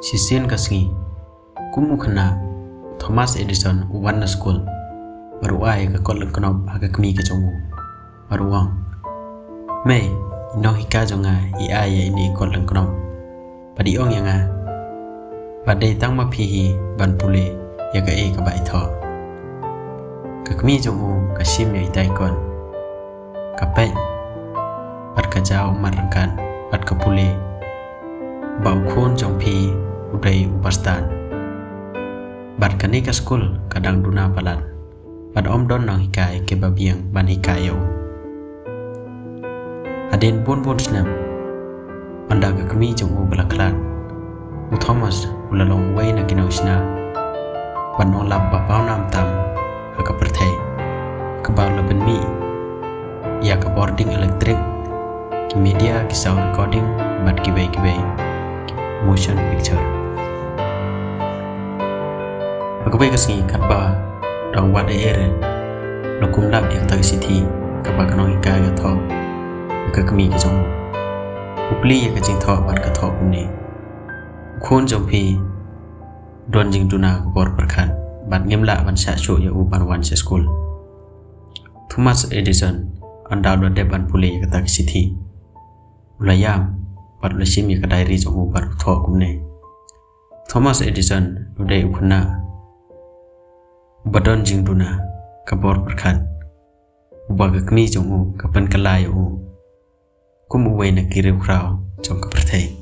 Sisian kasngi kumu khana Thomas Edison uwan na school maruai ka kolong knob aga kmi ke jongu maruang mai ino hika jonga ia ya ini kolong knob padi ong yanga badai tang ma phihi ban pule ya ka ka bai tho ka kmi jongu ka sim ya itai kon ka pai pat ka jao marangkan pat ka pule bau khon jong phi udai upastan bat kani ka school kadang duna palan bat om don nang hikai ke babiang ban hikai yo aden bon snap anda ka kami jong u balaklan u Thomas ulalong wei na kinausna ban ong lap ba pau nam tam ka perthai ka ba laben mi ya ka boarding electric ki media ki sound recording bat ki bai motion picture Pagkabay kasi katba daw wat ere lokum lab yang tag city kaba kanong hikaya tho kakami ke jong upli ya kajing tho bat ka tho kumni khon jong phi don jing duna bor perkhan bat ngemla ban sha sho ya u ban wan se school Thomas Edison anda do de ban pule ya tag city ulayam bat lasim ya ka diary jong u bar tho kumne Thomas Edison udai ukhna badon jing duna kabor perkhan ubaga kmi jong u kapan kalai u kum uwei na kireu krau jong ka perthai